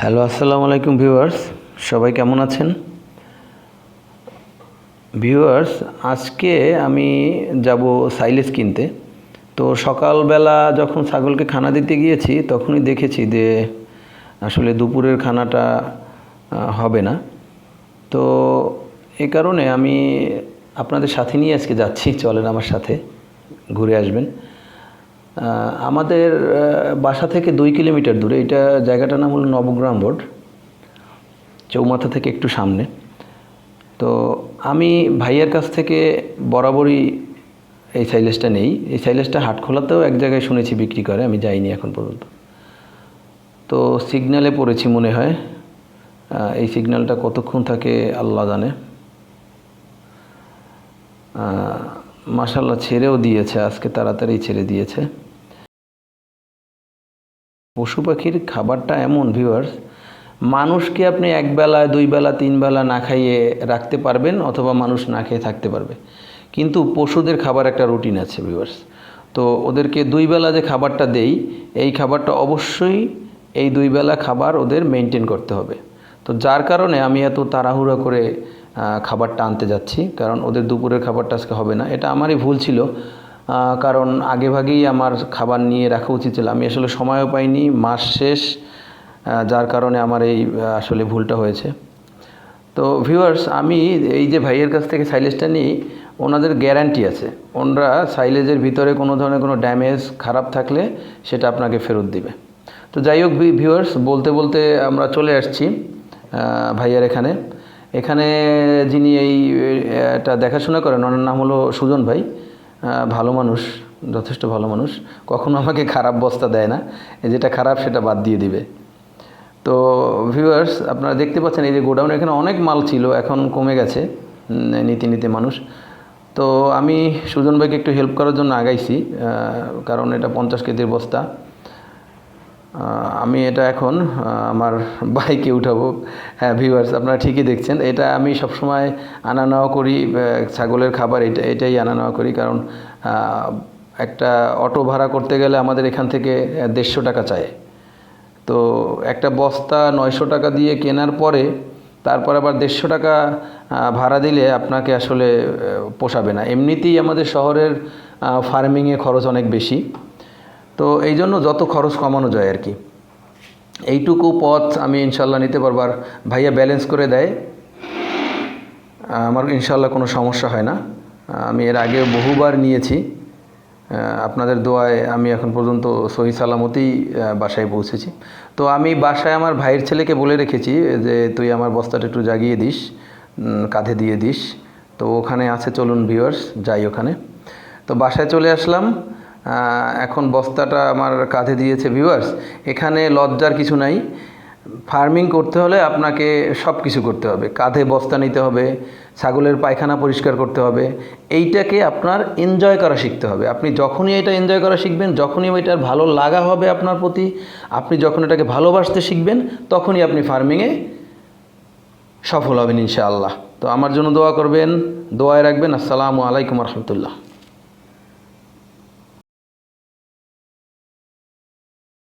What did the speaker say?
Hello, আসসালামু আলাইকুম viewers. সবাই কেমন আছেন? ভিউয়ার্স, আজকে আমি যাব সাইলেজ কিনতে। তো সকালবেলা যখন ছাগলকে খানা দিতে গিয়েছি তখনই দেখেছি যে আসলে দুপুরের খানাটা হবে না। তো এই কারণে আমি আপনাদের সাথে নিয়ে আজকে যাচ্ছি। চলেন আমার সাথে, ঘুরে আসবেন। আমাদের বাসা থেকে 2 কিলোমিটার দূরে। এটা জায়গাটার নাম হলো নবগ্রাম রোড, চৌমাথা থেকে একটু সামনে। তো আমি ভাইয়ের কাছ থেকে বরাবরই এই সাইলেজটা নেই। এই সাইলেজটা হাটখোলাতেও এক জায়গায় শুনেছি বিক্রি করে, আমি যাইনি এখন পর্যন্ত। তো সিগন্যালে পড়েছি মনে হয়। এই সিগন্যালটা কতক্ষণ থাকে আল্লাহ জানে। মাশাআল্লাহ, ছেড়েও দিয়েছে আজকে, তাড়াতাড়ি ছেড়ে দিয়েছে। পশু পাখির খাবারটা এমন ভিউয়ার্স, মানুষকে আপনি একবেলা 2 বেলা 3 বেলা না খাইয়ে রাখতে পারবেন, অথবা মানুষ না খেয়ে থাকতে পারবে। কিন্তু পশুদের খাবার একটা রুটিন আছে ভিউয়ার্স। তো ওদেরকে 2 বেলা যে খাবারটা দেই, এই খাবারটা অবশ্যই এই 2 বেলা খাবার ওদের মেনটেন করতে হবে। তো যার কারণে আমি এত তাড়াহুড়া করে খাবারটা আনতে যাচ্ছি, কারণ ওদের দুপুরের খাবারটা আজকে হবে না। এটা আমারই ভুল ছিল, কারণ আগেভাগেই আমার খাবার নিয়ে রাখা উচিত ছিল। আমি আসলে সময়ও পাইনি, মাস শেষ, যার কারণে আমার এই আসলে ভুলটা হয়েছে। তো ভিউয়ার্স, আমি এই যে ভাইয়ের কাছ থেকে সাইলেজটা নিই, ওনাদের গ্যারান্টি আছে। ওনারা সাইলেজের ভিতরে কোনো ধরনের কোনো ড্যামেজ খারাপ থাকলে সেটা আপনাকে ফেরত দিবে। তো যাই হোক ভিউয়ার্স, বলতে বলতে আমরা চলে আসছি ভাইয়ার এখানে। এখানে যিনি এটা দেখাশোনা করেন, ওনার নাম হলো সুজন ভাই। ভালো মানুষ, যথেষ্ট ভালো মানুষ। কখনো আমাকে খারাপ বস্তা দেয় না, যেটা খারাপ সেটা বাদ দিয়ে দিবে। তো ভিউয়ার্স, আপনারা দেখতে পাচ্ছেন এই যে গোডাউন, এখানে অনেক মাল ছিল, এখন কমে গেছে নিতে নিতে মানুষ। তো আমি সুজন ভাইকে একটু হেল্প করার জন্য আগাইছি, কারণ এটা 50 কেজির বস্তা। আমি এটা এখন আমার বাইকে উঠাবো। হ্যাঁ ভিউয়ার্স, আপনারা ঠিকই দেখছেন, এটা আমি সবসময় আনা নেওয়া করি। ছাগলের খাবার এটাই আনা নেওয়া করি, কারণ একটা অটো ভাড়া করতে গেলে আমাদের এখান থেকে 150 টাকা চায়। তো একটা বস্তা 900 টাকা দিয়ে কেনার পরে তারপর আবার 150 টাকা ভাড়া দিলে আপনাকে আসলে পোষাবে না। এমনিতেই আমাদের শহরের ফার্মিংয়ে খরচ অনেক বেশি। তো এই জন্য যত খরচ কমানো যায় আর কি, এইটুকু পথ আমি ইনশাল্লাহ নিতে পারবো। আর ভাইয়া ব্যালেন্স করে দেয়, আমার ইনশাল্লাহ কোনো সমস্যা হয় না। আমি এর আগে বহুবার নিয়েছি, আপনাদের দোয়ায় আমি এখন পর্যন্ত সহি সালামতেই বাসায় পৌঁছেছি। তো আমি বাসায় আমার ভাইয়ের ছেলেকে বলে রেখেছি যে তুই আমার বস্তাটা একটু জাগিয়ে দিস, কাঁধে দিয়ে দিস। তো ওখানে আছে, চলুন ভিউয়ার্স যাই ওখানে। তো বাসায় চলে আসলাম, এখন বস্তাটা আমার কাঁধে দিয়েছে। ভিউয়ার্স, এখানে লজ্জার কিছু নাই। ফার্মিং করতে হলে আপনাকে সব কিছু করতে হবে। কাঁধে বস্তা নিতে হবে, ছাগলের পায়খানা পরিষ্কার করতে হবে। এইটাকে আপনার এনজয় করা শিখতে হবে। আপনি যখনই এটা এনজয় করা শিখবেন, যখনই এটার ভালো লাগা হবে আপনার প্রতি, আপনি যখন এটাকে ভালোবাসতে শিখবেন, তখনই আপনি ফার্মিংয়ে সফল হবেন ইনশাআল্লাহ। তো আমার জন্য দোয়া করবেন, দোয়ায় রাখবেন। আসসালামু আলাইকুম রহমতুল্লাহ।